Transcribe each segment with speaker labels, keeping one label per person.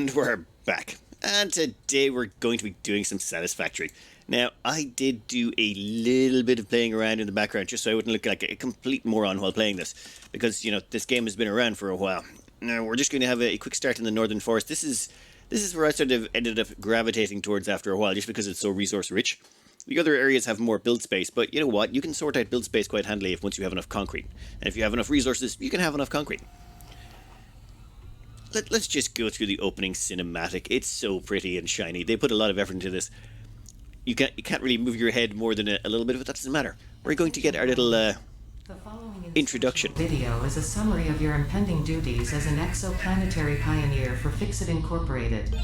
Speaker 1: And we're back. And today we're going to be doing some Satisfactory. Now, I did do a little bit of playing around in the background just so I wouldn't look like a complete moron while playing this. Because, you know, this game has been around for a while. Now, we're just going to have a quick start in the Northern Forest. This is where I sort of ended up gravitating towards after a while, just because it's so resource rich. The other areas have more build space, but you know what? You can sort out build space quite handily if once you have enough concrete. And if you have enough resources, you can have enough concrete. Let's just go through the opening cinematic. It's so pretty and shiny. They put a lot of effort into this. You can't really move your head more than a little bit, but that doesn't matter. We're going to get our little introduction.
Speaker 2: Video is a summary of your impending duties as an exoplanetary pioneer for Fixit Incorporated.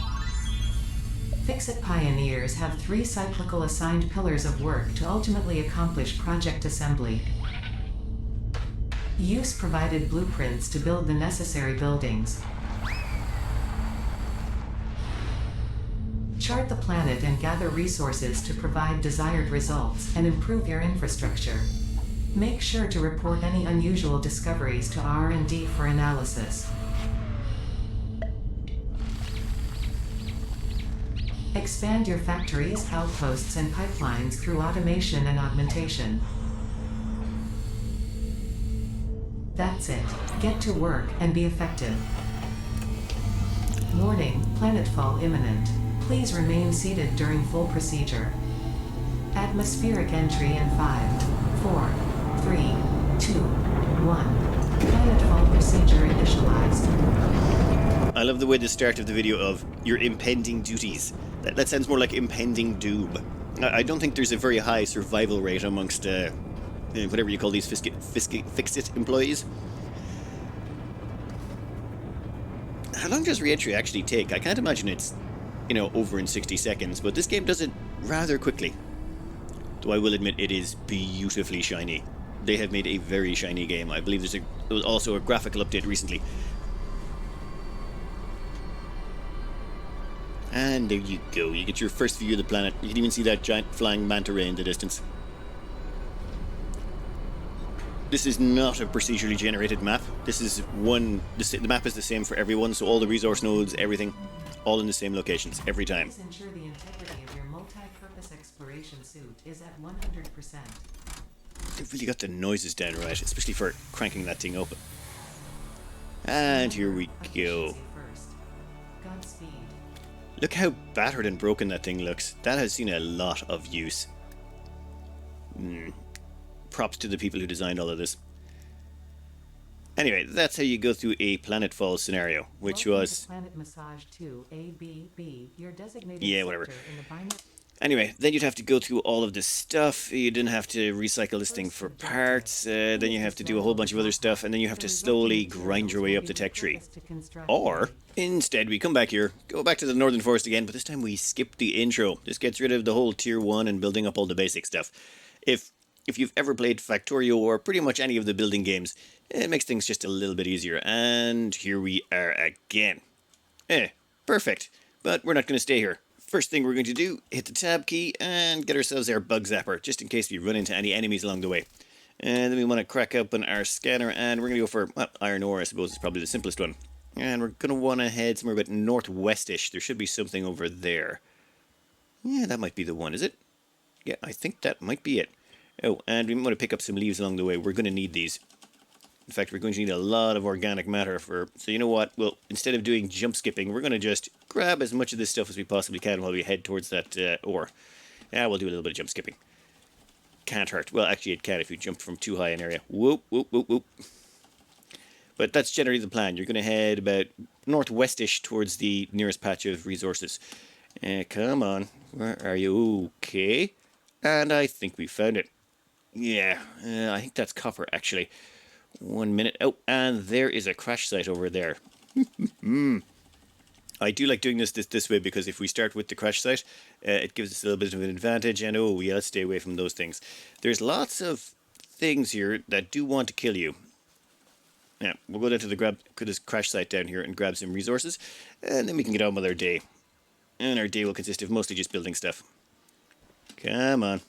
Speaker 2: Fixit pioneers have 3 cyclical assigned pillars of work to ultimately accomplish project assembly. Use provided blueprints to build the necessary buildings. Chart the planet and gather resources to provide desired results and improve your infrastructure. Make sure to report any unusual discoveries to R&D for analysis. Expand your factories, outposts, and pipelines through automation and augmentation. That's it. Get to work and be effective. Warning, planetfall imminent. Please remain seated during full procedure. Atmospheric entry in 5, 4, 3, 2, 1. Planetfall procedure initialized.
Speaker 1: I love the way the start of the video of your impending duties. That sounds more like impending doom. I don't think there's a very high survival rate amongst whatever you call these Fixit employees. How long does re-entry actually take? I can't imagine it's, you know, over in 60 seconds, but this game does it rather quickly. Though I will admit it is beautifully shiny. They have made a very shiny game. I believe there was also a graphical update recently. And there you go, you get your first view of the planet. You can even see that giant flying manta ray in the distance. This is not a procedurally generated map. This is the map is the same for everyone, so all the resource nodes, everything, all in the same locations, every time.
Speaker 2: Please ensure the integrity of your multi-purpose exploration suit is at 100%.
Speaker 1: They've really got the noises down right, especially for cranking that thing open. And here we go.
Speaker 2: Godspeed.
Speaker 1: Look how battered and broken that thing looks. That has seen a lot of use. Props to the people who designed all of this. Anyway, that's how you go through a planetfall scenario, which was...
Speaker 2: Planet Massage 2, ABB, your designated
Speaker 1: yeah, whatever.
Speaker 2: sector in the binary.
Speaker 1: Anyway, then you'd have to go through all of this stuff. You didn't have to recycle this thing for parts. Then you have to do a whole bunch of other stuff, and then you have to slowly grind your way up the tech tree. Or, instead, we come back here, go back to the Northern Forest again, but this time we skip the intro. This gets rid of the whole Tier 1 and building up all the basic stuff. If you've ever played Factorio or pretty much any of the building games, it makes things just a little bit easier. And here we are again. Perfect. But we're not going to stay here. First thing we're going to do, hit the tab key and get ourselves our bug zapper, just in case we run into any enemies along the way. And then we want to crack open our scanner, and we're going to go for, well, iron ore, I suppose is probably the simplest one. And we're going to want to head somewhere about northwestish. There should be something over there. Yeah, that might be the one, is it? Yeah, I think that might be it. Oh, and we want to pick up some leaves along the way. We're going to need these. In fact, we're going to need a lot of organic matter for... So you know what? Well, instead of doing jump skipping, we're going to just grab as much of this stuff as we possibly can while we head towards that ore. Yeah, we'll do a little bit of jump skipping. Can't hurt. Well, actually, it can if you jump from too high an area. Whoop, whoop, whoop, whoop. But that's generally the plan. You're going to head about northwestish towards the nearest patch of resources. Come on. Where are you? Okay. And I think we found it. Yeah, I think that's copper, actually. 1 minute. Oh, and there is a crash site over there. I do like doing this way because if we start with the crash site, it gives us a little bit of an advantage. And oh, yeah, let's stay away from those things. There's lots of things here that do want to kill you. Now, we'll go down to this crash site down here and grab some resources. And then we can get on with our day. And our day will consist of mostly just building stuff. Come on.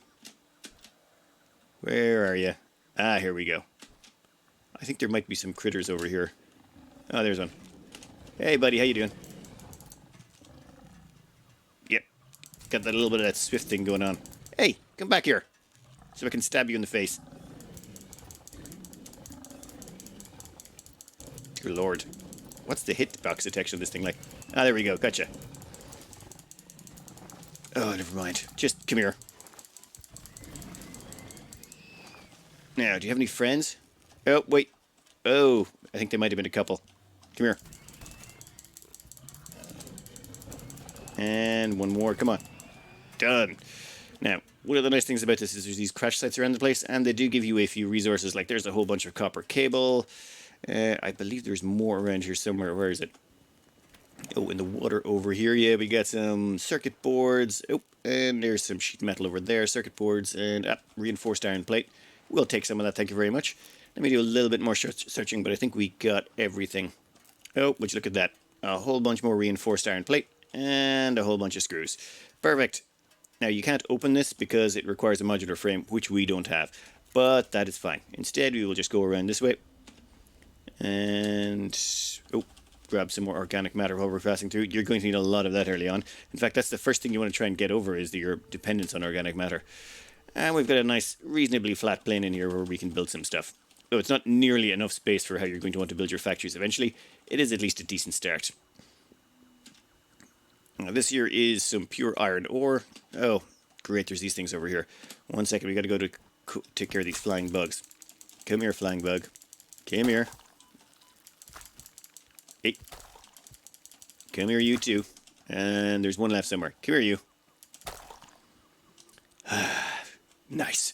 Speaker 1: Where are you? Ah, here we go. I think there might be some critters over here. Oh, there's one. Hey, buddy, how you doing? got that little bit of that swift thing going on. Hey, come back here, so I can stab you in the face. Dear Lord. What's the hitbox detection of this thing like? Ah, there we go. Gotcha. Oh, never mind. Just come here. Now, do you have any friends? Oh, wait. Oh, I think they might have been a couple. Come here. And one more. Come on. Done. Now, one of the nice things about this is there's these crash sites around the place, and they do give you a few resources. Like, there's a whole bunch of copper cable. I believe there's more around here somewhere. Where is it? Oh, in the water over here. Yeah, we got some circuit boards. Oh, and there's some sheet metal over there. Circuit boards and reinforced iron plate. We'll take some of that, thank you very much. Let me do a little bit more searching, but I think we got everything. Oh, would you look at that. A whole bunch more reinforced iron plate and a whole bunch of screws. Perfect. Now, you can't open this because it requires a modular frame, which we don't have. But that is fine. Instead, we will just go around this way. And grab some more organic matter while we're passing through. You're going to need a lot of that early on. In fact, that's the first thing you want to try and get over is your dependence on organic matter. And we've got a nice, reasonably flat plane in here where we can build some stuff. Though it's not nearly enough space for how you're going to want to build your factories eventually, it is at least a decent start. Now, this here is some pure iron ore. Oh, great, there's these things over here. 1 second, we got to go to take care of these flying bugs. Come here, flying bug. Come here. Hey. Come here, you two. And there's one left somewhere. Come here, you. Nice.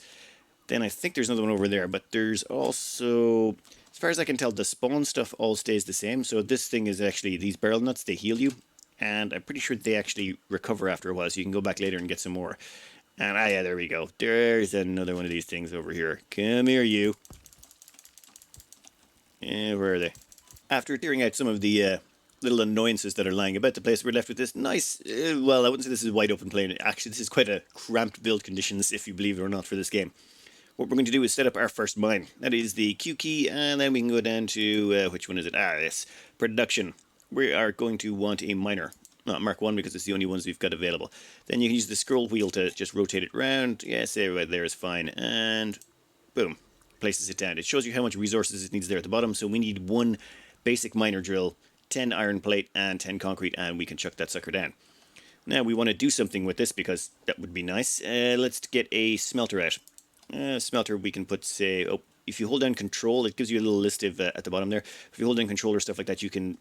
Speaker 1: Then I think there's another one over there, but there's also, as far as I can tell, the spawn stuff all stays the same. So this thing is actually, these barrel nuts, they heal you. And I'm pretty sure they actually recover after a while, so you can go back later and get some more. And yeah, there we go. There's another one of these things over here. Come here, you. Where are they? After clearing out some of the little annoyances that are lying about the place, we're left with this nice, well, I wouldn't say this is a wide open plain. Actually, this is quite a cramped build conditions, if you believe it or not, for this game. What we're going to do is set up our first mine. That is the Q key, and then we can go down to, which one is it? Yes, production. We are going to want a miner. Not Mark 1 because it's the only ones we've got available. Then you can use the scroll wheel to just rotate it around. Yes, right there is fine. And boom, places it down. It shows you how much resources it needs there at the bottom. So we need one basic miner drill, 10 iron plate and 10 concrete, and we can chuck that sucker down. Now we want to do something with this because that would be nice. Let's get a smelter out. Smelter we can put, say, if you hold down control, it gives you a little list of at the bottom there. If you hold down control or stuff like that, you can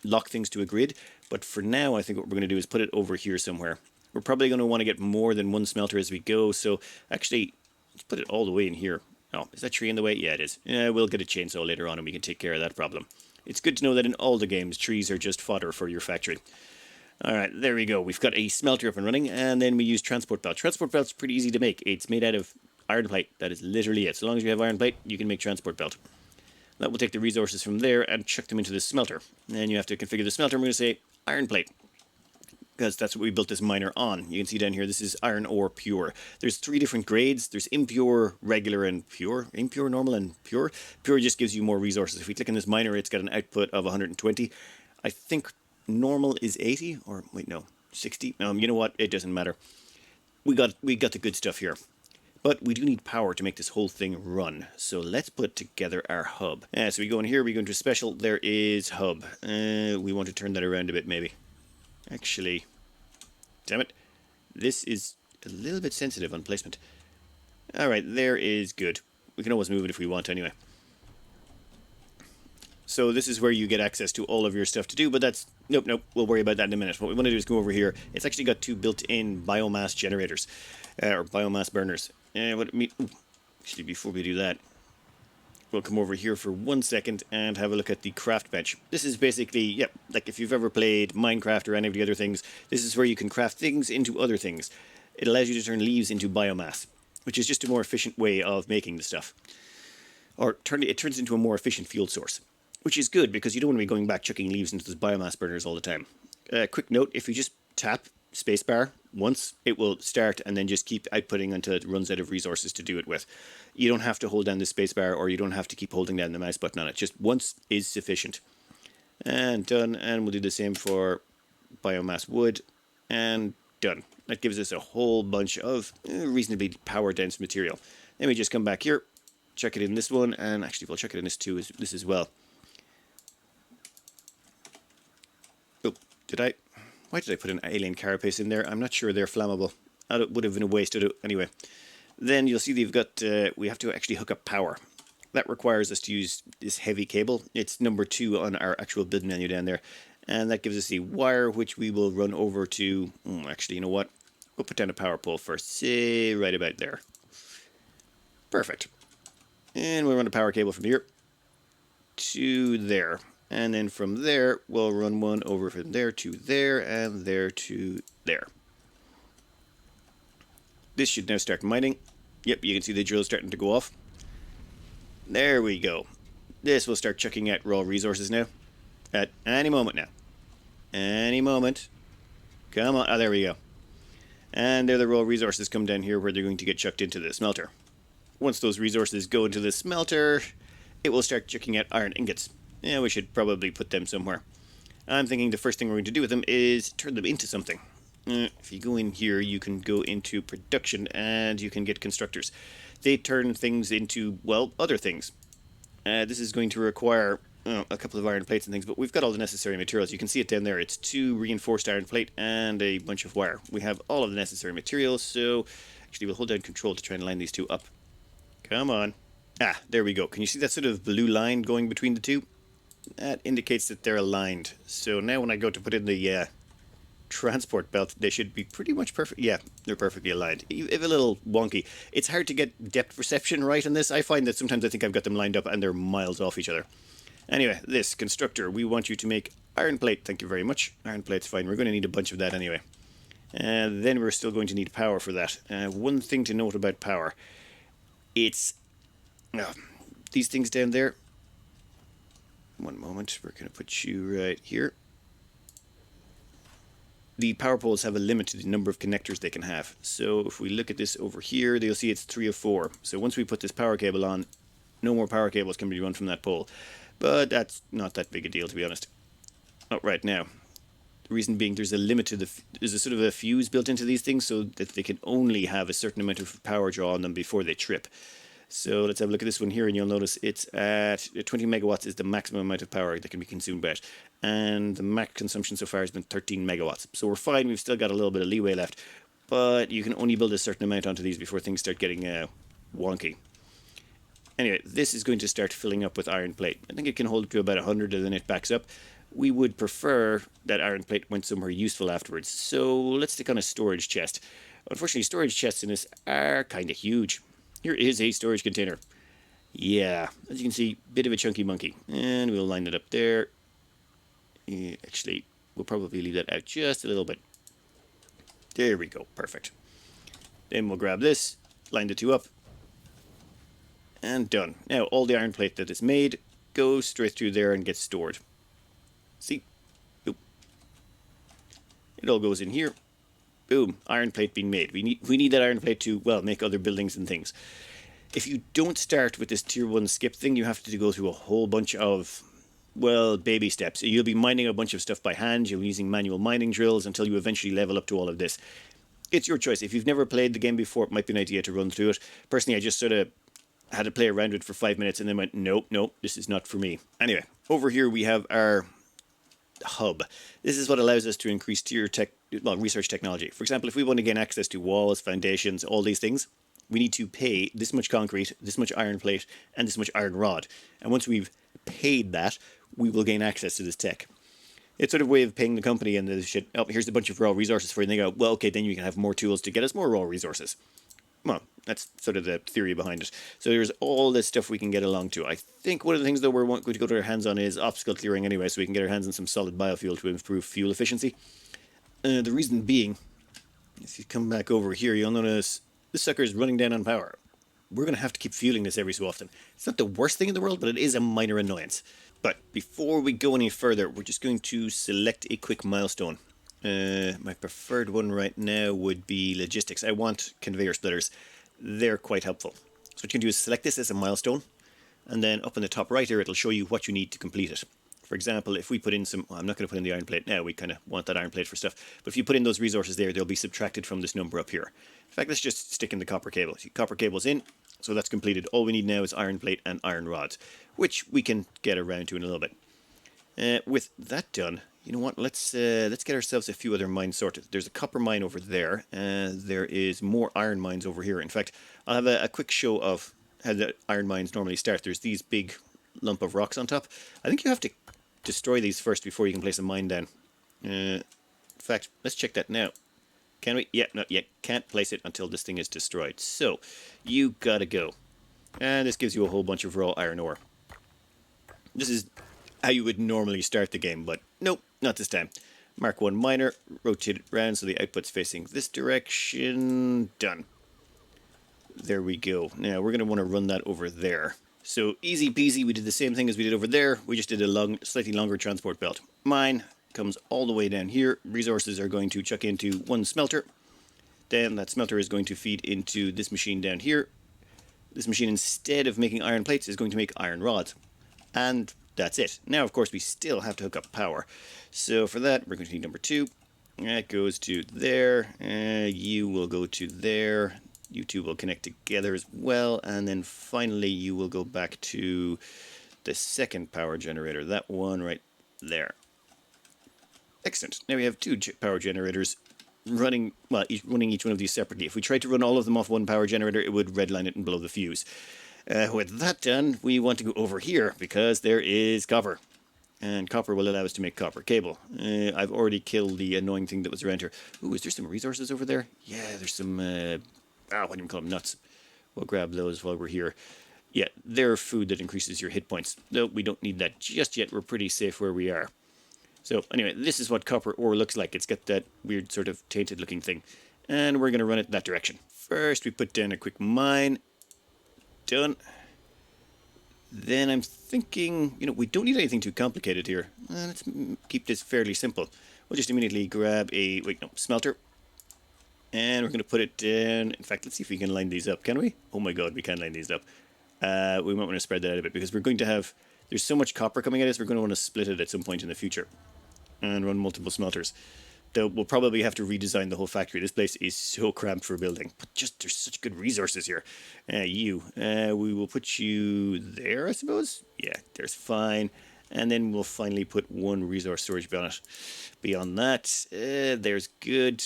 Speaker 1: lock things to a grid. But for now, I think what we're going to do is put it over here somewhere. We're probably going to want to get more than one smelter as we go. So actually, let's put it all the way in here. Oh, is that tree in the way? Yeah, it is. We'll get a chainsaw later on and we can take care of that problem. It's good to know that in all the games, trees are just fodder for your factory. Alright, there we go. We've got a smelter up and running, and then we use transport belt. Transport belt's pretty easy to make. It's made out of iron plate. That is literally it. So long as you have iron plate, you can make transport belt. That will take the resources from there and chuck them into the smelter. And you have to configure the smelter. I'm going to say iron plate, because that's what we built this miner on. You can see down here, this is iron ore pure. There's 3 different grades. There's impure, regular, and pure. Impure, normal, and pure. Pure just gives you more resources. If we click on this miner, it's got an output of 120. I think normal is 80, or wait, no, 60. You know what? It doesn't matter. We got the good stuff here. But we do need power to make this whole thing run. So let's put together our hub. So we go in here, we go into special, there is hub. We want to turn that around a bit maybe. Actually, damn it. This is a little bit sensitive on placement. Alright, there is good. We can always move it if we want anyway. So this is where you get access to all of your stuff to do, but that's... Nope, we'll worry about that in a minute. What we want to do is go over here. It's actually got 2 built-in biomass generators, or biomass burners. Actually, before we do that, we'll come over here for 1 second and have a look at the craft bench. This is basically, like if you've ever played Minecraft or any of the other things, this is where you can craft things into other things. It allows you to turn leaves into biomass, which is just a more efficient way of making the stuff. Or it turns into a more efficient fuel source, which is good because you don't want to be going back chucking leaves into those biomass burners all the time. Quick note, if you just tap spacebar once, it will start and then just keep outputting until it runs out of resources to do it with. You don't have to hold down the spacebar, or you don't have to keep holding down the mouse button on it. Just once is sufficient. And done. And we'll do the same for biomass wood. And done. That gives us a whole bunch of reasonably power-dense material. Then we just come back here, check it in this one, and actually we'll check it in this as well. Oh, why did I put an alien carapace in there? I'm not sure they're flammable. That would have been a waste. Anyway, then you'll see they've got, we have to actually hook up power. That requires us to use this heavy cable. It's number 2 on our actual build menu down there. And that gives us the wire, which we will run over to, actually, you know what? We'll put down a power pole first, say right about there. Perfect. And we'll run a power cable from here to there. And then from there, we'll run one over from there to there, and there to there. This should now start mining. Yep, you can see the drill starting to go off. There we go. This will start chucking out raw resources now. At any moment now. Any moment. Come on. Oh, there we go. And there the raw resources come down here where they're going to get chucked into the smelter. Once those resources go into the smelter, it will start chucking out iron ingots. Yeah, we should probably put them somewhere. I'm thinking the first thing we're going to do with them is turn them into something. If you go in here, you can go into production and you can get constructors. They turn things into, well, other things. This is going to require a couple of iron plates and things, but we've got all the necessary materials. You can see it down there. It's 2 reinforced iron plate and a bunch of wire. We have all of the necessary materials, so actually we'll hold down control to try and line these two up. Come on. Ah, there we go. Can you see that sort of blue line going between the two? That indicates that they're aligned. So now when I go to put in the transport belt, they should be pretty much perfect. Yeah, they're perfectly aligned. If a little wonky. It's hard to get depth perception right on this. I find that sometimes I think I've got them lined up and they're miles off each other. Anyway, this constructor, we want you to make iron plate. Thank you very much. Iron plate's fine. We're going to need a bunch of that anyway. And then we're still going to need power for that. One thing to note about power. It's these things down there. One moment. We're going to put you right here. The power poles have a limit to the number of connectors they can have. So if we look at this over here, you'll see it's 3 of 4. So once we put this power cable on, no more power cables can be run from that pole. But that's not that big a deal, to be honest. Oh, right now. The reason being there's a limit to there's a sort of a fuse built into these things so that they can only have a certain amount of power draw on them before they trip. So let's have a look at this one here, and you'll notice it's at 20 megawatts is the maximum amount of power that can be consumed by it. And the max consumption so far has been 13 megawatts. So we're fine, we've still got a little bit of leeway left. But you can only build a certain amount onto these before things start getting wonky. Anyway, this is going to start filling up with iron plate. I think it can hold up to about 100 and then it backs up. We would prefer that iron plate went somewhere useful afterwards. So let's stick on a storage chest. Unfortunately, storage chests in this are kind of huge. Here is a storage container. Yeah, as you can see, bit of a chunky monkey. And we'll line it up there. Actually, we'll probably leave that out just a little bit. There we go, perfect. Then we'll grab this, line the two up, and done. Now, all the iron plate that is made goes straight through there and gets stored. See? Oop. It all goes in here. Boom, iron plate being made. We need that iron plate to, well, make other buildings and things. If you don't start with this tier 1 skip thing, you have to go through a whole bunch of, well, baby steps. You'll be mining a bunch of stuff by hand. You'll be using manual mining drills until you eventually level up to all of this. It's your choice. If you've never played the game before, it might be an idea to run through it. Personally, I just sort of had to play around with it for 5 minutes and then went, nope, this is not for me. Anyway, over here we have our hub. This is what allows us to increase research technology. For example, if we want to gain access to walls, foundations, all these things, we need to pay this much concrete, this much iron plate, and this much iron rod. And once we've paid that, we will gain access to this tech. It's sort of a way of paying the company and the shit, oh, here's a bunch of raw resources for you, and they go, well, okay, then you can have more tools to get us more raw resources. Well, that's sort of the theory behind it. So there's all this stuff we can get along to. I think one of the things that we're going to go to our hands on is obstacle clearing anyway, so we can get our hands on some solid biofuel to improve fuel efficiency. The reason being, if you come back over here, you'll notice this sucker is running down on power. We're going to have to keep fueling this every so often. It's not the worst thing in the world, but it is a minor annoyance. But before we go any further, we're just going to select a quick milestone. My preferred one right now would be logistics. I want conveyor splitters. They're quite helpful. So what you can do is select this as a milestone, and then up in the top right here, it'll show you what you need to complete it. For example, if we put in some, well, I'm not going to put in the iron plate now, we kind of want that iron plate for stuff, but if you put in those resources there, they'll be subtracted from this number up here. In fact, let's just stick in the copper cable. See, copper cable's in, so that's completed. All we need now is iron plate and iron rods, which we can get around to in a little bit. With that done, you know what, let's get ourselves a few other mines sorted. There's a copper mine over there, there is more iron mines over here. In fact, I'll have a quick show of how the iron mines normally start. There's these big lump of rocks on top. I think you have to destroy these first before you can place a mine down. In fact, let's check that now. Can we? Yeah, not yet. Can't place it until this thing is destroyed. So, you gotta go. And this gives you a whole bunch of raw iron ore. This is how you would normally start the game, but nope, not this time. Mark 1 miner, rotate it round so the output's facing this direction. Done. There we go. Now, we're going to want to run that over there. So, easy peasy, we did the same thing as we did over there. We just did a slightly longer transport belt. Mine comes all the way down here. Resources are going to chuck into one smelter. Then that smelter is going to feed into this machine down here. This machine, instead of making iron plates, is going to make iron rods. And that's it. Now, of course, we still have to hook up power. So for that, we're going to need number 2. That goes to there. You will go to there. You two will connect together as well. And then finally, you will go back to the second power generator. That one right there. Excellent. Now we have 2 power generators running, well, running each one of these separately. If we tried to run all of them off one power generator, it would redline it and blow the fuse. With that done, we want to go over here because there is copper. And copper will allow us to make copper cable. I've already killed the annoying thing that was around here. Ooh, is there some resources over there? Yeah, there's some, what do you call them? Nuts. We'll grab those while we're here. Yeah, they're food that increases your hit points. No, we don't need that just yet. We're pretty safe where we are. So anyway, this is what copper ore looks like. It's got that weird sort of tainted looking thing. And we're going to run it in that direction. First, we put down a quick mine. Done. Then I'm thinking, we don't need anything too complicated here. Let's keep this fairly simple. We'll just immediately grab a, smelter. And we're going to put it down. In fact, let's see if we can line these up. Can we? Oh my god, we can line these up. We might want to spread that out a bit because we're going to have, there's so much copper coming at us, we're going to want to split it at some point in the future. And run multiple smelters. Though we'll probably have to redesign the whole factory. This place is so cramped for building. But just, there's such good resources here. We will put you there, I suppose? Yeah, there's fine. And then we'll finally put 1 resource storage on it. Beyond that, there's good.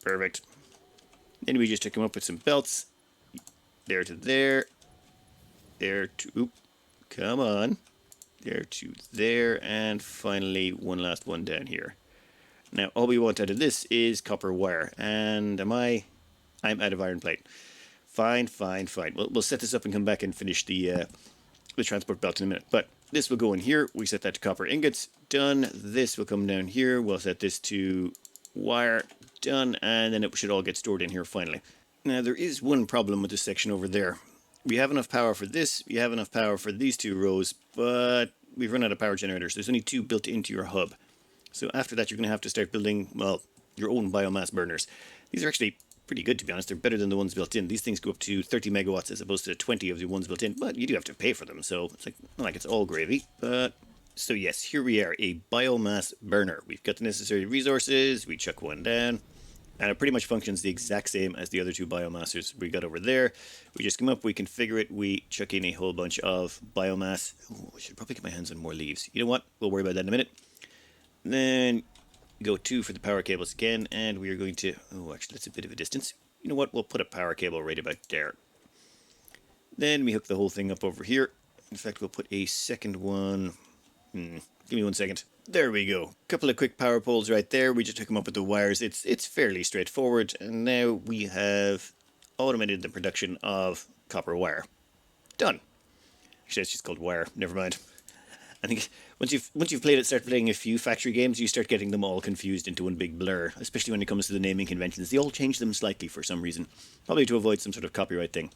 Speaker 1: Perfect. Then we just hook them up with some belts. There to there. There to, oop, come on. There to there. And finally, one last one down here. Now, all we want out of this is copper wire. And I'm out of iron plate. Fine. We'll set this up and come back and finish the transport belt in a minute. But this will go in here. We set that to copper ingots. Done. This will come down here. We'll set this to wire. Done. And then it should all get stored in here finally. Now, there is one problem with this section over there. We have enough power for this. We have enough power for these 2 rows. But we've run out of power generators. There's only 2 built into your hub. So after that, you're going to have to start building, well, your own biomass burners. These are actually pretty good, to be honest. They're better than the ones built in. These things go up to 30 megawatts as opposed to 20 of the ones built in. But you do have to pay for them, so it's not like it's all gravy. But so yes, here we are, a biomass burner. We've got the necessary resources. We chuck one down. And it pretty much functions the exact same as the other 2 biomassers we got over there. We just come up, we configure it, we chuck in a whole bunch of biomass. Ooh, I should probably get my hands on more leaves. You know what? We'll worry about that in a minute. Then go 2 for the power cables again, and we are going to, actually that's a bit of a distance. You know what, we'll put a power cable right about there. Then we hook the whole thing up over here. In fact, we'll put a second one. Give me 1 second. There we go. Couple of quick power poles right there. We just hook them up with the wires. It's fairly straightforward, and now we have automated the production of copper wire. Done. Actually, it's just called wire. Never mind. I think once you've started playing a few factory games, you start getting them all confused into one big blur, especially when it comes to the naming conventions. They all change them slightly for some reason, probably to avoid some sort of copyright thing.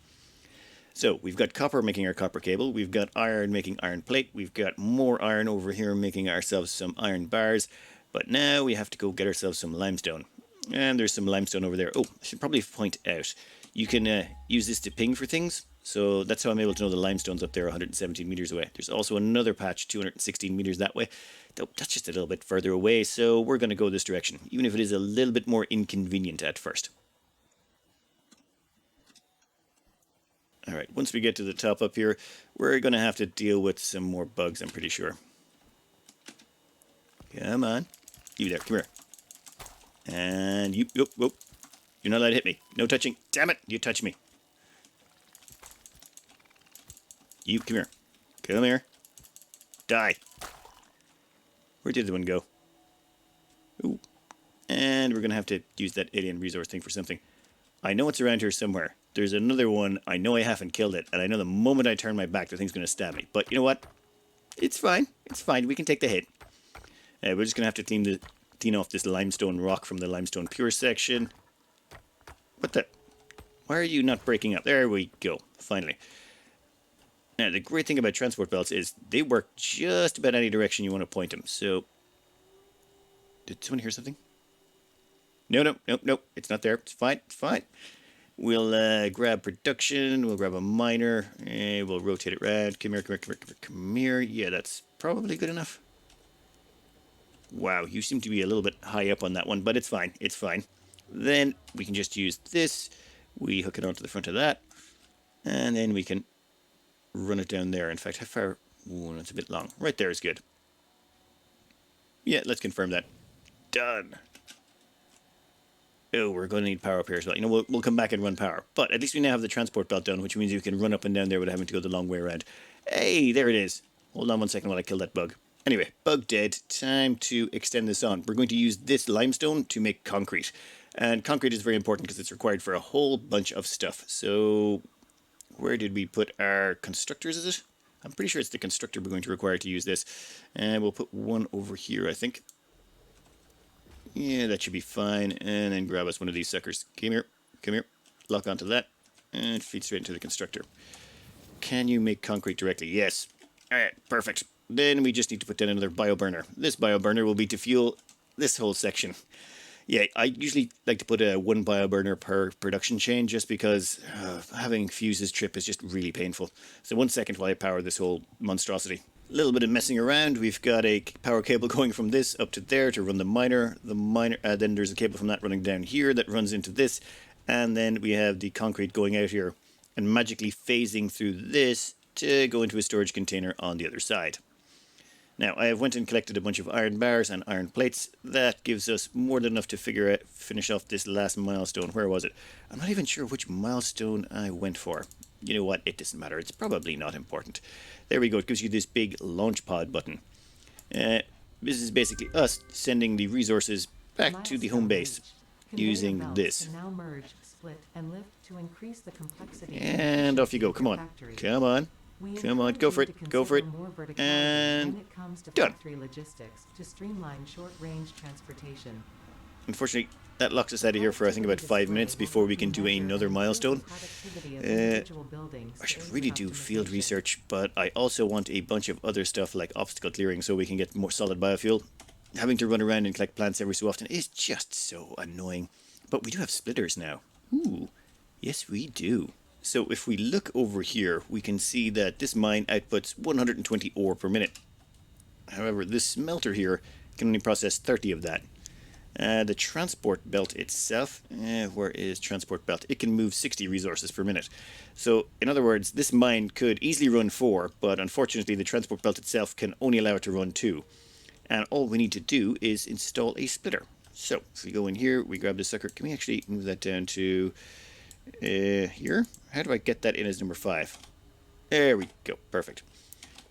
Speaker 1: So we've got copper making our copper cable, we've got iron making iron plate, we've got more iron over here making ourselves some iron bars, but now we have to go get ourselves some limestone. And there's some limestone over there. Oh, I should probably point out, you can use this to ping for things. So that's how I'm able to know the limestone's up there 117 meters away. There's also another patch 216 meters that way. Though that's just a little bit further away, so we're going to go this direction, even if it is a little bit more inconvenient at first. Alright, once we get to the top up here, we're going to have to deal with some more bugs, I'm pretty sure. Come on. You there, come here. And you, whoop. You're not allowed to hit me. No touching. Damn it, you touch me. You, come here. Come here. Die. Where did the one go? Ooh. And we're going to have to use that alien resource thing for something. I know it's around here somewhere. There's another one. I know I haven't killed it. And I know the moment I turn my back, the thing's going to stab me. But you know what? It's fine. It's fine. We can take the hit. We're just going to have to clean off this limestone rock from the limestone pure section. What the? Why are you not breaking up? There we go. Finally. Now, the great thing about transport belts is they work just about any direction you want to point them. So, did someone hear something? No. It's not there. It's fine. It's fine. We'll grab production. We'll grab a miner. And we'll rotate it around. Come here. Yeah, that's probably good enough. Wow, you seem to be a little bit high up on that one, but it's fine. It's fine. Then we can just use this. We hook it onto the front of that. And then we can run it down there. In fact, how far? Ooh, that's a bit long. Right there is good. Yeah, let's confirm that. Done. Oh, we're going to need power up here as well. You know, we'll come back and run power. But at least we now have the transport belt done, which means you can run up and down there without having to go the long way around. Hey, there it is. Hold on 1 second while I kill that bug. Anyway, bug dead. Time to extend this on. We're going to use this limestone to make concrete. And concrete is very important because it's required for a whole bunch of stuff. So, where did we put our constructors, is it? I'm pretty sure it's the constructor we're going to require to use this. And we'll put one over here, I think. Yeah, that should be fine. And then grab us one of these suckers. Come here. Lock onto that. And feed straight into the constructor. Can you make concrete directly? Yes. Alright, perfect. Then we just need to put down another bioburner. This bioburner will be to fuel this whole section. Yeah, I usually like to put one bioburner per production chain just because having fuses trip is just really painful. So 1 second while I power this whole monstrosity. A little bit of messing around. We've got a power cable going from this up to there to run the miner. Then there's a cable from that running down here that runs into this. And then we have the concrete going out here and magically phasing through this to go into a storage container on the other side. Now, I have went and collected a bunch of iron bars and iron plates. That gives us more than enough to finish off this last milestone. Where was it? I'm not even sure which milestone I went for. You know what? It doesn't matter. It's probably not important. There we go. It gives you this big launch pod button. This is basically us sending the resources back to the home base using this.
Speaker 2: Now merge, split, and lift to increase the complexity
Speaker 1: and off you go. Come on. Come on. Come on, go for it, and done.
Speaker 2: Logistics to streamline short-range transportation.
Speaker 1: Unfortunately, that locks us out of here for I think about 5 minutes before we can do another milestone. I should really do field research, but I also want a bunch of other stuff like obstacle clearing so we can get more solid biofuel. Having to run around and collect plants every so often is just so annoying. But we do have splitters now. Ooh, yes we do. So if we look over here, we can see that this mine outputs 120 ore per minute. However, this smelter here can only process 30 of that. The transport belt itself, where is transport belt? It can move 60 resources per minute. So, in other words, this mine could easily run 4, but unfortunately the transport belt itself can only allow it to run 2. And all we need to do is install a splitter. So, if we go in here, we grab the sucker. Can we actually move that down to here? How do I get that in as number 5? There we go. Perfect.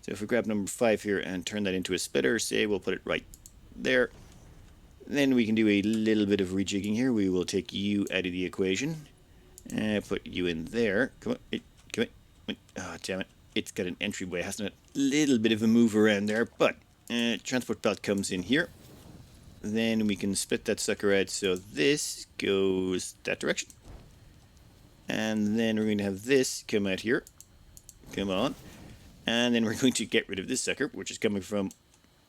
Speaker 1: So if we grab number 5 here and turn that into a splitter, say we'll put it right there. Then we can do a little bit of rejigging here. We will take you out of the equation. Put you in there. Come on. Come on. Oh, damn it. It's got an entryway, hasn't it? Little bit of a move around there, but transport belt comes in here. Then we can split that sucker out so this goes that direction. And then we're going to have this come out here. Come on. And then we're going to get rid of this sucker, which is coming from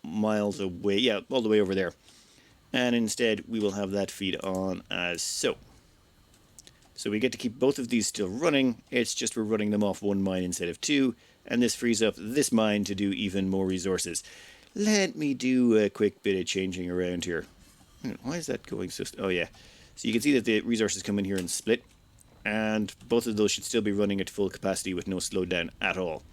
Speaker 1: miles away. Yeah, all the way over there. And instead, we will have that feed on as so. So we get to keep both of these still running. It's just we're running them off one mine instead of two. And this frees up this mine to do even more resources. Let me do a quick bit of changing around here. Why is that going so... Oh, yeah. So you can see that the resources come in here and split. And both of those should still be running at full capacity with no slowdown at all.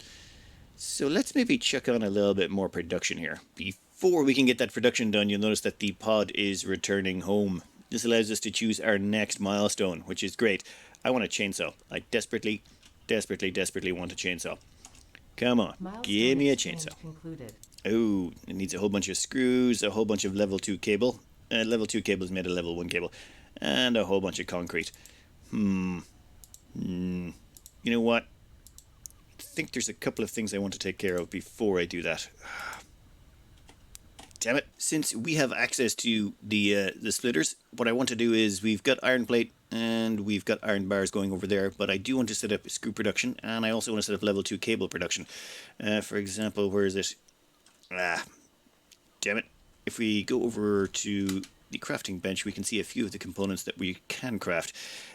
Speaker 1: So let's maybe chuck on a little bit more production here. Before we can get that production done, you'll notice that the pod is returning home. This allows us to choose our next milestone, which is great. I want a chainsaw. I desperately, desperately, desperately want a chainsaw. Come on, give me a chainsaw. Oh, it needs a whole bunch of screws, a whole bunch of level 2 cable. Level 2 cable is made of level 1 cable. And a whole bunch of concrete. You know what? I think there's a couple of things I want to take care of before I do that. Damn it. Since we have access to the splitters, what I want to do is we've got iron plate and we've got iron bars going over there, but I do want to set up screw production and I also want to set up level 2 cable production. For example, where is it? Damn it. If we go over to the crafting bench, we can see a few of the components that we can craft.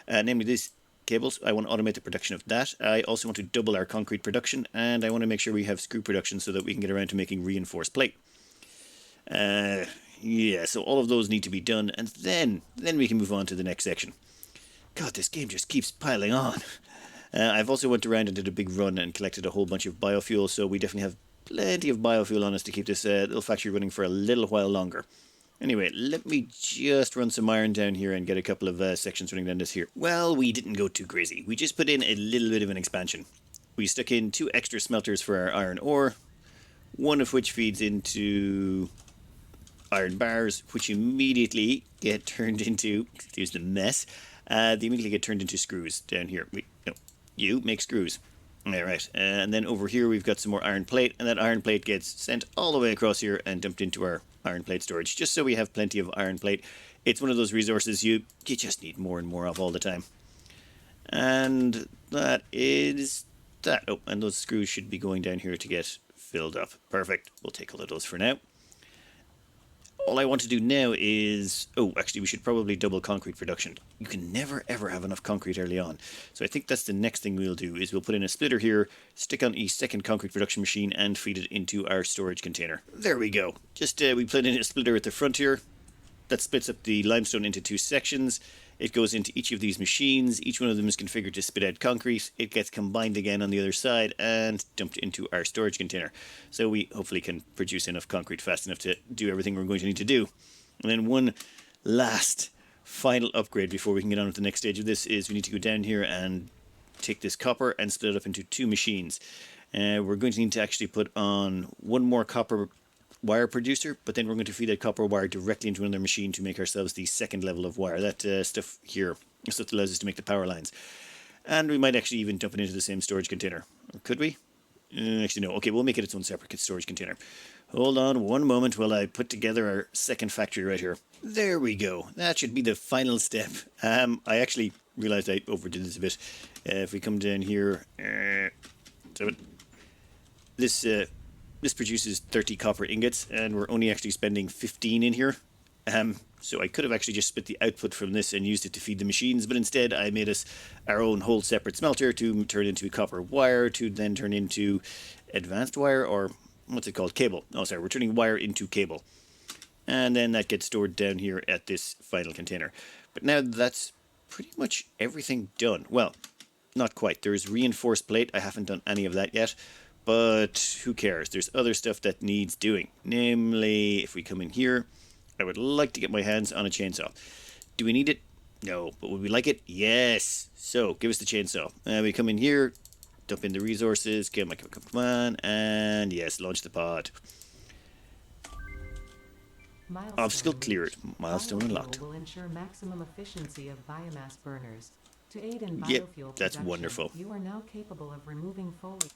Speaker 1: Namely these cables. I want to automate the production of that. I also want to double our concrete production and I want to make sure we have screw production so that we can get around to making reinforced plate. Yeah, so all of those need to be done, and then we can move on to the next section. God, this game just keeps piling on. I've also went around and did a big run and collected a whole bunch of biofuel, so we definitely have plenty of biofuel on us to keep this little factory running for a little while longer. Anyway, let me just run some iron down here and get a couple of sections running down this here. Well, we didn't go too crazy. We just put in a little bit of an expansion. We stuck in 2 extra smelters for our iron ore, one of which feeds into iron bars, which immediately get turned into, excuse the mess, they immediately get turned into screws down here. No, you make screws. Alright, and then over here we've got some more iron plate, and that iron plate gets sent all the way across here and dumped into our iron plate storage, just so we have plenty of iron plate. It's one of those resources you just need more and more of all the time. And that is that. Oh, and those screws should be going down here to get filled up. Perfect. We'll take all of those for now. All I want to do now is... Oh, actually, we should probably double concrete production. You can never, ever have enough concrete early on. So I think that's the next thing we'll do, is we'll put in a splitter here, stick on a second concrete production machine, and feed it into our storage container. There we go. Just, we put in a splitter at the front here. That splits up the limestone into 2 sections. It goes into each of these machines. Each one of them is configured to spit out concrete. It gets combined again on the other side and dumped into our storage container. So we hopefully can produce enough concrete fast enough to do everything we're going to need to do. And then one last final upgrade before we can get on with the next stage of this is we need to go down here and take this copper and split it up into 2 machines. We're going to need to actually put on one more copper wire producer, but then we're going to feed that copper wire directly into another machine to make ourselves the second level of wire. That stuff here, stuff that allows us to make the power lines. And we might actually even dump it into the same storage container. Or could we? Actually, no. Okay, we'll make it its own separate storage container. Hold on one moment while I put together our second factory right here. There we go. That should be the final step. I actually realized I overdid this a bit. If we come down here... This produces 30 copper ingots, and we're only actually spending 15 in here. So I could have actually just split the output from this and used it to feed the machines, but instead I made us our own whole separate smelter to turn into copper wire, to then turn into advanced wire, or what's it called? Cable. Oh, sorry, we're turning wire into cable. And then that gets stored down here at this final container. But now that's pretty much everything done. Well, not quite. There's reinforced plate. I haven't done any of that yet. But who cares? There's other stuff that needs doing. Namely, if we come in here, I would like to get my hands on a chainsaw. Do we need it? No. But would we like it? Yes. So, give us the chainsaw. We come in here, dump in the resources, come on, and yes, launch the pod. Obstacle cleared. Milestone unlocked.
Speaker 2: Will ensure maximum efficiency of biomass burners. To aid in
Speaker 1: Yep,
Speaker 2: biofuel
Speaker 1: that's
Speaker 2: production,
Speaker 1: wonderful.
Speaker 2: You are now capable of removing foliage.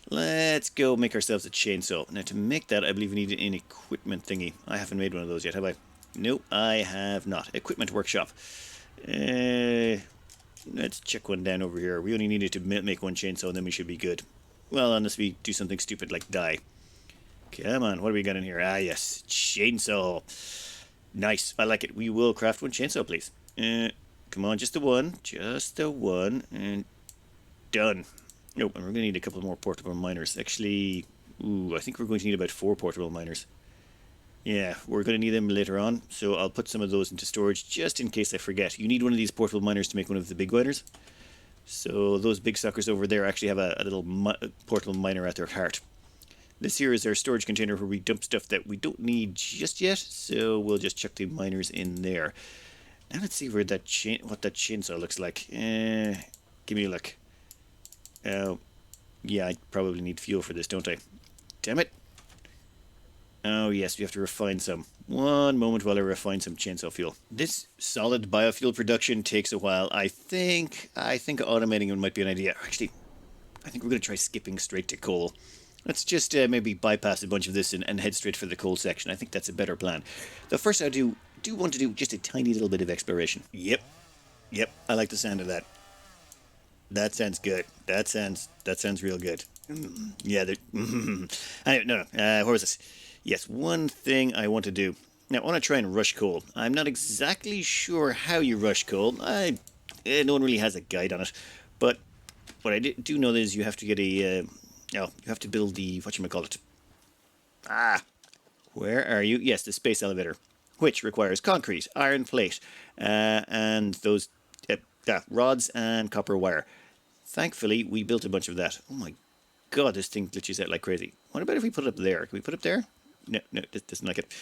Speaker 1: Let's go make ourselves a chainsaw. Now to make that, I believe we need an equipment thingy. I haven't made one of those yet, have I? Nope, I have not. Equipment workshop. Let's check one down over here. We only needed to make one chainsaw and then we should be good. Well, unless we do something stupid like die. Come on, what do we got in here? Ah, yes, chainsaw. Nice, I like it. We will craft one chainsaw, please. Come on, just the one. Just the one. And done. Nope, and we're going to need a couple more portable miners. Actually, ooh, I think we're going to need about 4 portable miners. Yeah, we're going to need them later on, so I'll put some of those into storage just in case I forget. You need one of these portable miners to make one of the big miners. So those big suckers over there actually have a little portable miner at their heart. This here is our storage container where we dump stuff that we don't need just yet, so we'll just chuck the miners in there. Now let's see where that what that chainsaw looks like. Give me a look. Yeah, I probably need fuel for this, don't I? Damn it. Oh yes, we have to refine some. One moment while I refine some chainsaw fuel. This solid biofuel production takes a while. I think automating it might be an idea. Actually, I think we're going to try skipping straight to coal. Let's just maybe bypass a bunch of this and head straight for the coal section. I think that's a better plan. Though first I do want to do just a tiny little bit of exploration. Yep, I like the sound of that. That sounds good. That sounds real good. Yeah, no. Where was this? Yes, one thing I want to do. Now, I want to try and rush coal. I'm not exactly sure how you rush coal. No one really has a guide on it. But what I do know is you have to get a... you have to build the... whatchamacallit. Where are you? Yes, the space elevator. Which requires concrete, iron plate, and those rods and copper wire. Thankfully, we built a bunch of that. Oh my god, this thing glitches out like crazy. What about if we put it up there? Can we put it up there? No, this doesn't like it.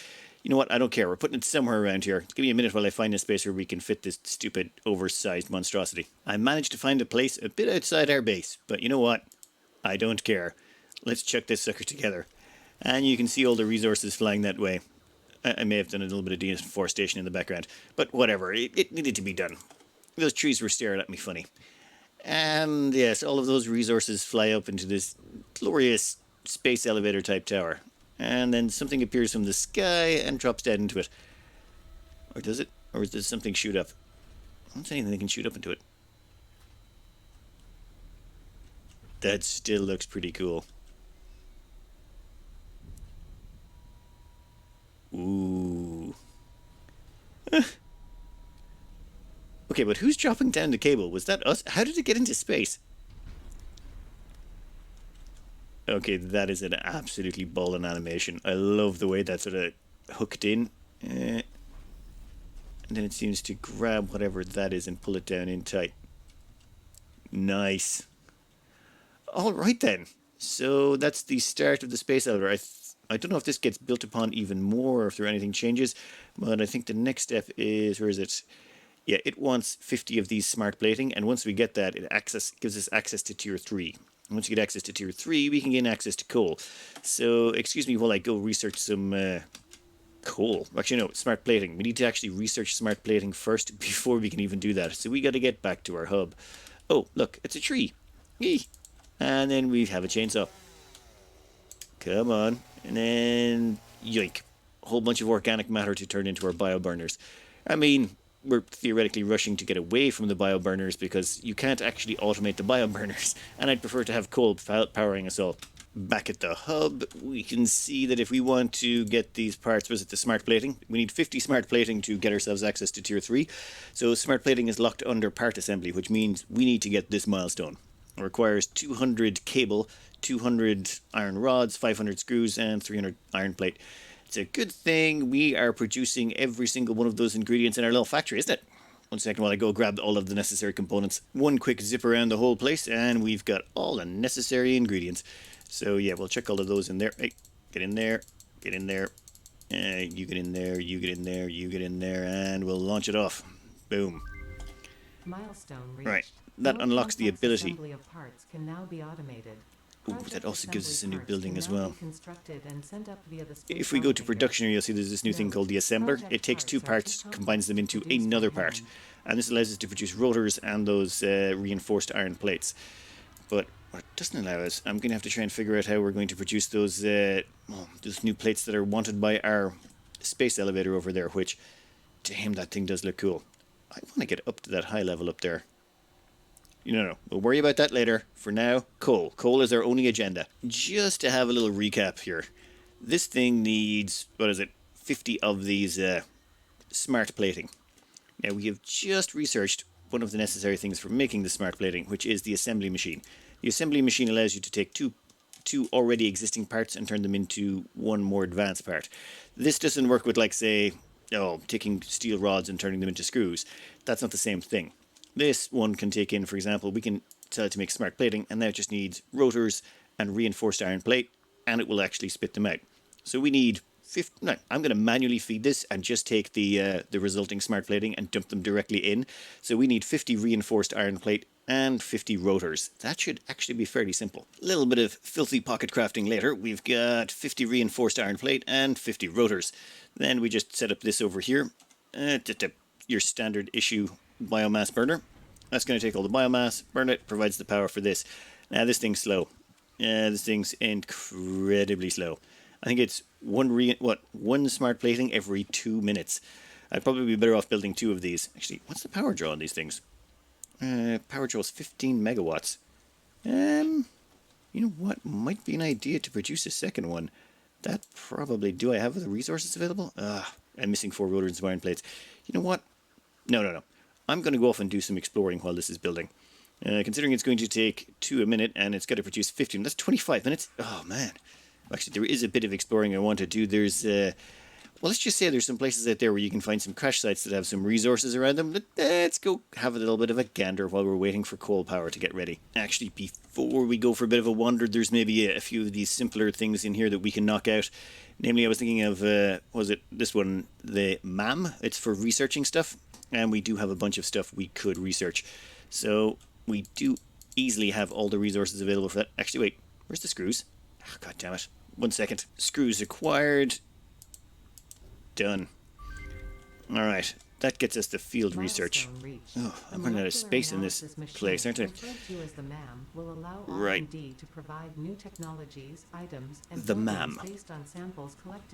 Speaker 1: You know what? I don't care. We're putting it somewhere around here. Give me a minute while I find a space where we can fit this stupid, oversized monstrosity. I managed to find a place a bit outside our base, but you know what? I don't care. Let's chuck this sucker together. And you can see all the resources flying that way. I may have done a little bit of deforestation in the background, but whatever. It needed to be done. Those trees were staring at me funny. And yes, all of those resources fly up into this glorious space elevator type tower. And then something appears from the sky and drops down into it. Or does it? Or does something shoot up? I don't see anything that can shoot up into it. That still looks pretty cool. Ooh. Okay, but who's dropping down the cable? Was that us? How did it get into space? Okay, that is an absolutely ballin' animation. I love the way that's sort of hooked in. And then it seems to grab whatever that is and pull it down in tight. Nice. Alright then. So that's the start of the space elevator. I don't know if this gets built upon even more or if there anything changes, but I think the next step is, where is it? Yeah, it wants 50 of these smart plating, and once we get that, it gives us access to tier 3. And once you get access to tier 3, we can gain access to coal. So, excuse me while I go research some coal. Actually, no, smart plating. We need to actually research smart plating first before we can even do that. So we got to get back to our hub. Oh, look, it's a tree. Yee. And then we have a chainsaw. Come on. And then, yoink. A whole bunch of organic matter to turn into our bioburners. I mean, we're theoretically rushing to get away from the bioburners because you can't actually automate the bioburners. And I'd prefer to have coal powering us all. Back at the hub, we can see that if we want to get these parts, was it the smart plating? We need 50 smart plating to get ourselves access to tier 3. So smart plating is locked under part assembly, which means we need to get this milestone. It requires 200 cable, 200 iron rods, 500 screws, and 300 iron plate. It's a good thing we are producing every single one of those ingredients in our little factory, isn't it? One second while I go grab all of the necessary components. One quick zip around the whole place, and we've got all the necessary ingredients. So yeah, we'll check all of those in there. Hey, get in there, get in there. You get in there, you get in there, you get in there, and we'll launch it off. Boom.
Speaker 2: Milestone reached.
Speaker 1: Right, that unlocks the ability.
Speaker 2: Assembly of parts can now be automated.
Speaker 1: Ooh, that also gives us a new building as well. If
Speaker 2: If
Speaker 1: we go to production here, you'll see there's this new thing called the assembler. It takes 2 parts, combines them into another part. And this allows us to produce rotors and those reinforced iron plates. But what it doesn't allow us, I'm going to have to try and figure out how we're going to produce those new plates that are wanted by our space elevator over there, which, damn, that thing does look cool. I want to get up to that high level up there. No, we'll worry about that later. For now, coal. Coal is our only agenda. Just to have a little recap here. This thing needs, 50 of these smart plating. Now, we have just researched one of the necessary things for making the smart plating, which is the assembly machine. The assembly machine allows you to take two already existing parts and turn them into one more advanced part. This doesn't work with, like, say, taking steel rods and turning them into screws. That's not the same thing. This one can take in, for example, we can tell it to make smart plating, and now it just needs rotors and reinforced iron plate, and it will actually spit them out. So we need 50, no, I'm going to manually feed this and just take the resulting smart plating and dump them directly in. So we need 50 reinforced iron plate and 50 rotors. That should actually be fairly simple. A little bit of filthy pocket crafting later. We've got 50 reinforced iron plate and 50 rotors. Then we just set up this over here. Your standard issue biomass burner. That's going to take all the biomass, burn it, provides the power for this. Now this thing's slow. This thing's incredibly slow. I think it's one smart plating every 2 minutes. I'd probably be better off building 2 of these. Actually, what's the power draw on these things? Power draw is 15 megawatts. You know what? Might be an idea to produce a second one. That probably... Do I have the resources available? I'm missing 4 rotors and some iron plates. You know what? No. I'm going to go off and do some exploring while this is building. Considering it's going to take 2 a minute and it's got to produce 15, that's 25 minutes. Oh, man. Actually, there is a bit of exploring I want to do. There's, well, let's just say there's some places out there where you can find some crash sites that have some resources around them. Let's go have a little bit of a gander while we're waiting for coal power to get ready. Actually, before we go for a bit of a wander, there's maybe a few of these simpler things in here that we can knock out. Namely, I was thinking of, was it this one, the MAM? It's for researching stuff. And we do have a bunch of stuff we could research. So we do easily have all the resources available for that. Actually, wait, where's the screws? Oh, God damn it. 1 second. Screws acquired. Done. Alright, that gets us to field research. Oh, I'm running out of space in this place, aren't I? Right. The MAM.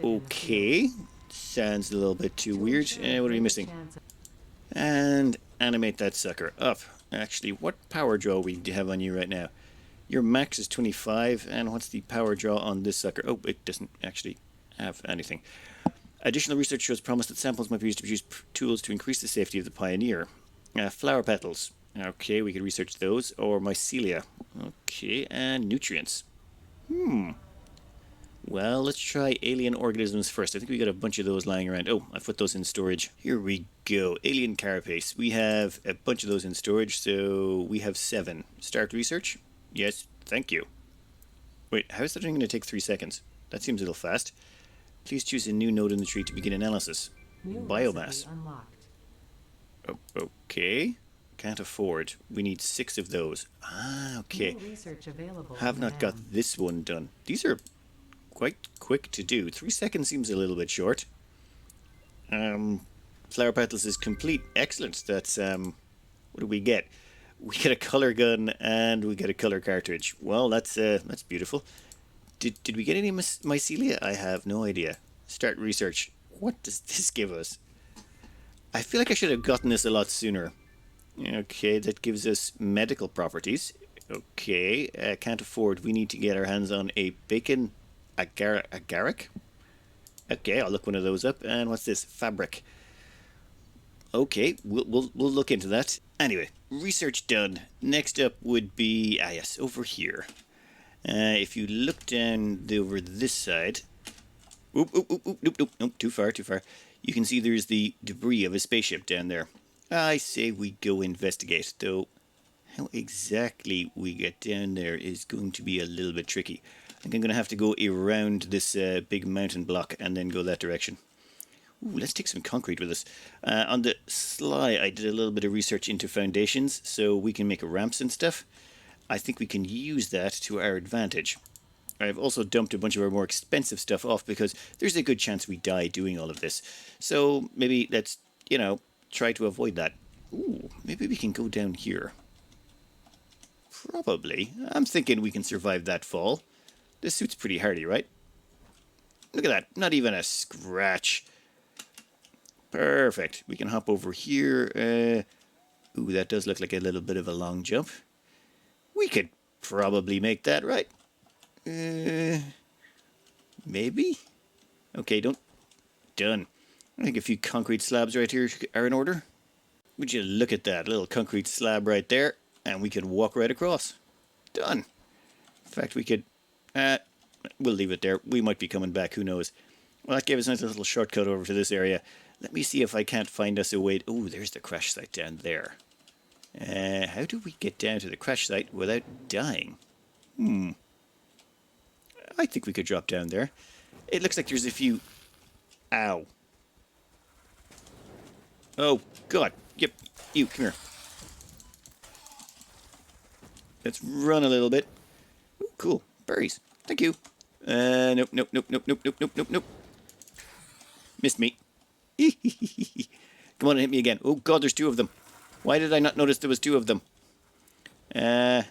Speaker 1: Okay. Sounds a little bit too weird. What are we missing? And animate that sucker up. Actually, what power draw we have on you right now? Your max is 25, and what's the power draw on this sucker? Oh, it doesn't actually have anything. Additional research shows promise that samples might be used to produce tools to increase the safety of the Pioneer. Flower petals. Okay, we could research those. Or mycelia. Okay, and nutrients. Well, let's try alien organisms first. I think we got a bunch of those lying around. Oh, I've put those in storage. Here we go. Alien carapace. We have a bunch of those in storage, so we have 7. Start research? Yes, thank you. Wait, how is that going to take 3 seconds? That seems a little fast. Please choose a new node in the tree to begin analysis. Biomass. Okay. Can't afford. We need 6 of those. Okay. Have not got this one done. These are quite quick to do. 3 seconds seems a little bit short. Flower petals is complete. Excellent. That's, what do we get? We get a color gun and we get a color cartridge. Well, that's beautiful. Did we get any mycelia? I have no idea. Start research. What does this give us? I feel like I should have gotten this a lot sooner. Okay, that gives us medical properties. Okay, can't afford. We need to get our hands on a bacon agaric. Okay, I'll look one of those up. And what's this? Fabric. Okay, we'll look into that. Anyway, research done. Next up would be yes, over here. If you look down over this side, nope, too far. You can see there's the debris of a spaceship down there. I say we go investigate, though how exactly we get down there is going to be a little bit tricky. I think I'm going to have to go around this big mountain block and then go that direction. Ooh, let's take some concrete with us. On the sly, I did a little bit of research into foundations, so we can make ramps and stuff. I think we can use that to our advantage. I've also dumped a bunch of our more expensive stuff off because there's a good chance we die doing all of this. So maybe let's, try to avoid that. Ooh, maybe we can go down here. Probably. I'm thinking we can survive that fall. This suit's pretty hardy, right? Look at that. Not even a scratch. Perfect. We can hop over here. Ooh, that does look like a little bit of a long jump. We could probably make that, right? Maybe? Okay, Done. I think a few concrete slabs right here are in order. Would you look at that little concrete slab right there, and we could walk right across. Done. In fact, we could... we'll leave it there. We might be coming back, who knows. Well, that gave us a nice little shortcut over to this area. Let me see if I can't find us a way... Oh, there's the crash site down there. How do we get down to the crash site without dying? I think we could drop down there. It looks like there's a few... Ow. Oh, God. Yep. You, come here. Let's run a little bit. Ooh, cool. Berries. Thank you. Nope, nope, nope, nope, nope, nope, nope, nope, nope. Missed me. Come on and hit me again. Oh, God, there's two of them. Why did I not notice there was two of them? It'd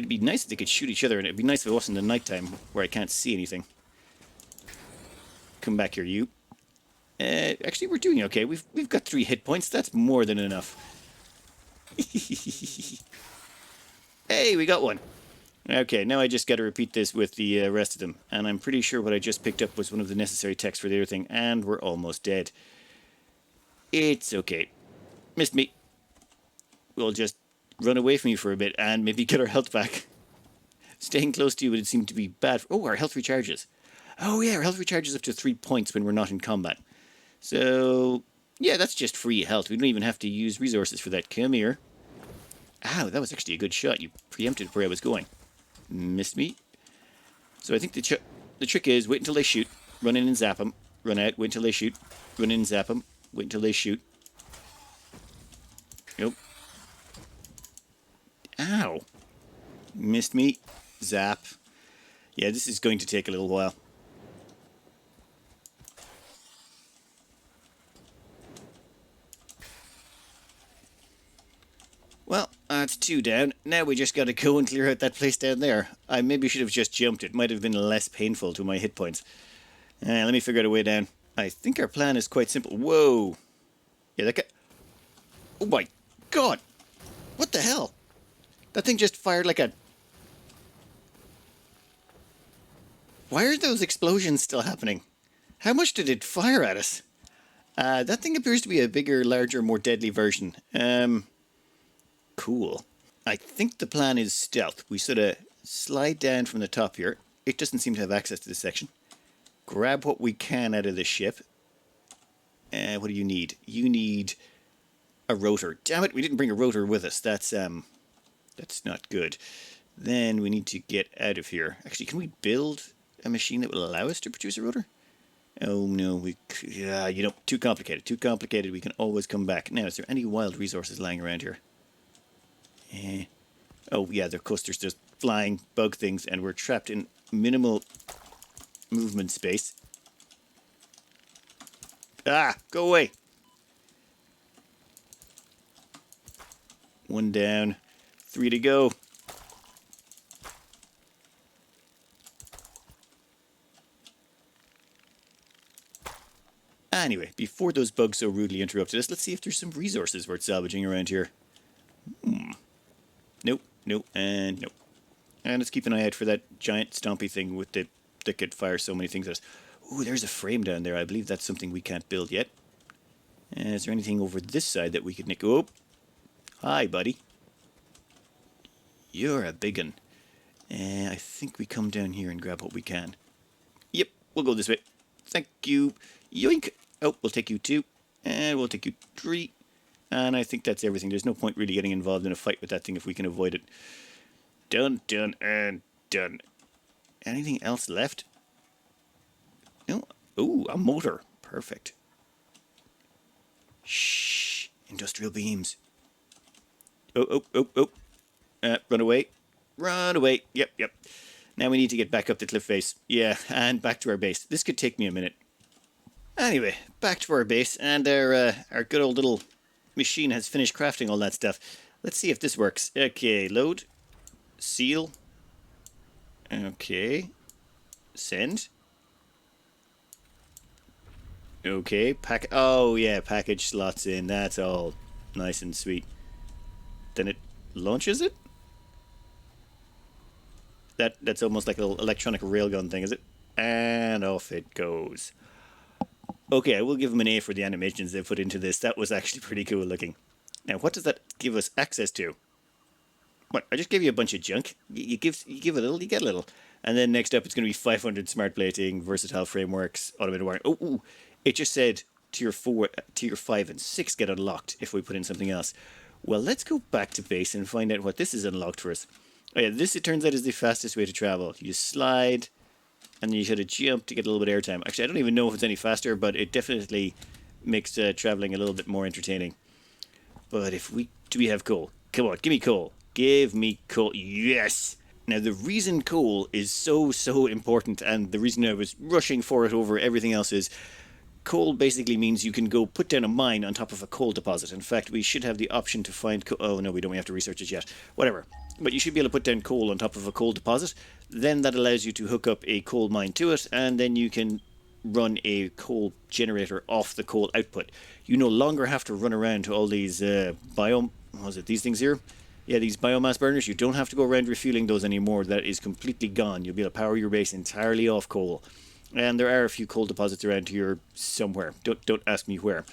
Speaker 1: be nice if they could shoot each other, and it'd be nice if it wasn't the nighttime where I can't see anything. Come back here, you. Actually, we're doing okay. We've got 3 hit points. That's more than enough. Hey, we got one. Okay, now I just got to repeat this with the rest of them. And I'm pretty sure what I just picked up was one of the necessary texts for the other thing. And we're almost dead. It's okay. Missed me. We'll just run away from you for a bit and maybe get our health back. Staying close to you would seem to be bad. Oh, our health recharges. Oh, yeah, our health recharges up to 3 points when we're not in combat. So, yeah, that's just free health. We don't even have to use resources for that. Come here. Ow, that was actually a good shot. You preempted where I was going. Missed me. So I think the trick is wait until they shoot, run in and zap them, run out, wait until they shoot, run in and zap them, wait until they shoot. Nope. Ow. Missed me. Zap. Yeah, this is going to take a little while. Well, that's 2 down. Now we just gotta go and clear out that place down there. I maybe should have just jumped. It might have been less painful to my hit points. Let me figure out a way down. I think our plan is quite simple. Whoa! Yeah, that guy... Oh my God! What the hell? That thing just fired like a... Why are those explosions still happening? How much did it fire at us? That thing appears to be a bigger, larger, more deadly version. Cool. I think the plan is stealth. We sort of slide down from the top here. It doesn't seem to have access to this section. Grab what we can out of the ship. What do you need? You need a rotor. Damn it, we didn't bring a rotor with us. That's not good. Then we need to get out of here. Actually, can we build a machine that will allow us to produce a rotor? Oh no, too complicated. Too complicated. We can always come back. Now, is there any wild resources lying around here? Oh yeah, of course there's just flying bug things, and we're trapped in minimal movement space. Ah, go away. 1 down, 3 to go. Anyway, before those bugs so rudely interrupted us, let's see if there's some resources worth salvaging around here. Nope, nope, and nope. And let's keep an eye out for that giant stompy thing with that could fire so many things at us. Ooh, there's a frame down there. I believe that's something we can't build yet. Is there anything over this side that we could nick? Oh, hi, buddy. You're a big un. I think we come down here and grab what we can. Yep, we'll go this way. Thank you. Yoink. Oh, we'll take you 2. And we'll take you 3. And I think that's everything. There's no point really getting involved in a fight with that thing if we can avoid it. Done, done, and done. Anything else left? No. Ooh, a motor. Perfect. Shh. Industrial beams. Oh. Run away. Run away. Yep. Now we need to get back up the cliff face. Yeah, and back to our base. This could take me a minute. Anyway, back to our base, and our good old little machine has finished crafting all that stuff. Let's see if this works. Okay, load. Seal. Okay. Send. Okay, oh yeah, package slots in. That's all nice and sweet. Then it launches it? That's almost like a little electronic railgun thing, is it? And off it goes. Okay, I will give them an A for the animations they put into this. That was actually pretty cool looking. Now, what does that give us access to? What? I just gave you a bunch of junk. You give a little, you get a little. And then next up, it's going to be 500 smart plating, versatile frameworks, automated wiring. Oh, ooh, it just said tier 4, tier 5, and 6 get unlocked if we put in something else. Well, let's go back to base and find out what this is unlocked for us. Oh yeah, this, it turns out, is the fastest way to travel. You slide, and then you hit a jump to get a little bit of airtime. Actually, I don't even know if it's any faster, but it definitely makes traveling a little bit more entertaining. But if we... Do we have coal? Come on, give me coal. Give me coal. Yes! Now, the reason coal is so important, and the reason I was rushing for it over everything else is coal basically means you can go put down a mine on top of a coal deposit. In fact, we should have the option to find coal. Oh, no, we don't. We have to research it yet. Whatever. But you should be able to put down coal on top of a coal deposit. Then that allows you to hook up a coal mine to it, and then you can run a coal generator off the coal output. You no longer have to run around to all these these things here? Yeah, these biomass burners. You don't have to go around refueling those anymore. That is completely gone. You'll be able to power your base entirely off coal. And there are a few coal deposits around here somewhere. Don't ask me where.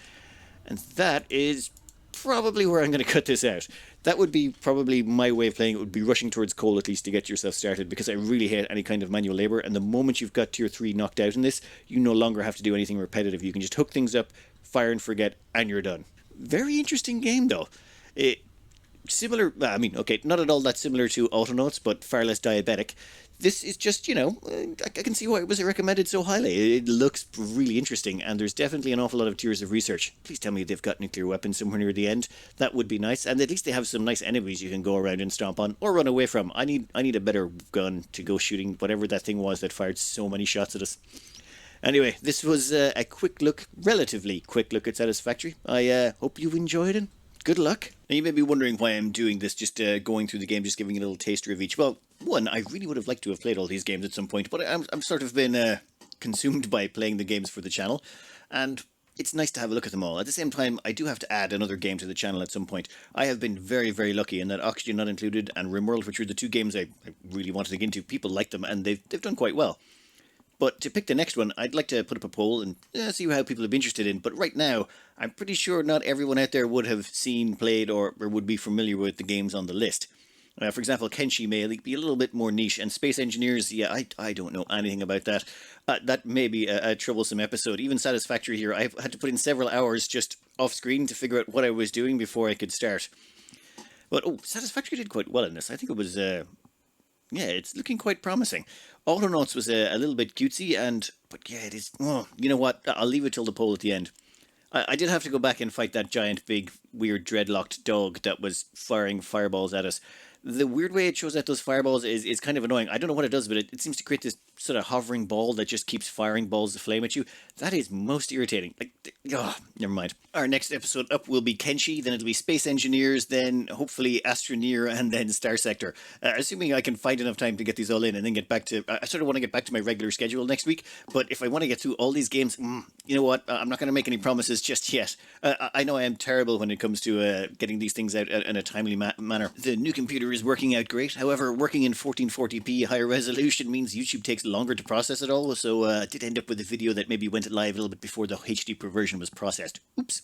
Speaker 1: And that is probably where I'm going to cut this out. That would be probably my way of playing. It would be rushing towards coal at least to get yourself started, because I really hate any kind of manual labour. And the moment you've got tier 3 knocked out in this, you no longer have to do anything repetitive. You can just hook things up, fire and forget, and you're done. Very interesting game though. Similar, I mean, okay, not at all that similar to Autonauts, but far less diabetic. This is just, you know, I can see why it was recommended so highly. It looks really interesting, and there's definitely an awful lot of tiers of research. Please tell me they've got nuclear weapons somewhere near the end. That would be nice, and at least they have some nice enemies you can go around and stomp on, or run away from. I need a better gun to go shooting whatever that thing was that fired so many shots at us. Anyway, this was a quick look, relatively quick look at Satisfactory. I hope you've enjoyed it. Good luck. Now, you may be wondering why I'm doing this, just going through the game, just giving a little taster of each. Well, one, I really would have liked to have played all these games at some point, but I'm sort of been consumed by playing the games for the channel, and it's nice to have a look at them all. At the same time, I do have to add another game to the channel at some point. I have been very lucky in that Oxygen Not Included and RimWorld, which were the two games I really wanted to get into. People like them, and they've done quite well. But to pick the next one, I'd like to put up a poll and see how people are interested in. But right now, I'm pretty sure not everyone out there would have seen, played, or would be familiar with the games on the list. For example, Kenshi may be a little bit more niche, and Space Engineers, yeah, I don't know anything about that. That may be a troublesome episode. Even Satisfactory here, I've had to put in several hours just off-screen to figure out what I was doing before I could start. But, oh, Satisfactory did quite well in this. I think it was... yeah, it's looking quite promising. Autonauts was a little bit cutesy, but yeah, it is... Oh, you know what? I'll leave it till the poll at the end. I did have to go back and fight that giant, big, weird, dreadlocked dog that was firing fireballs at us. The weird way it shows out those fireballs is kind of annoying. I don't know what it does, but it seems to create this sort of hovering ball that just keeps firing balls of flame at you. That is most irritating. Like, oh, never mind. Our next episode up will be Kenshi, then it'll be Space Engineers, then hopefully Astroneer, and then Starsector. Assuming I can find enough time to get these all in and then get back to... I sort of want to get back to my regular schedule next week, but if I want to get through all these games, you know what? I'm not going to make any promises just yet. I know I am terrible when it comes to getting these things out in a timely manner. The new computer is working out great. However, working in 1440p higher resolution means YouTube takes longer to process it all, so I did end up with a video that maybe went live a little bit before the HD version was processed. Oops.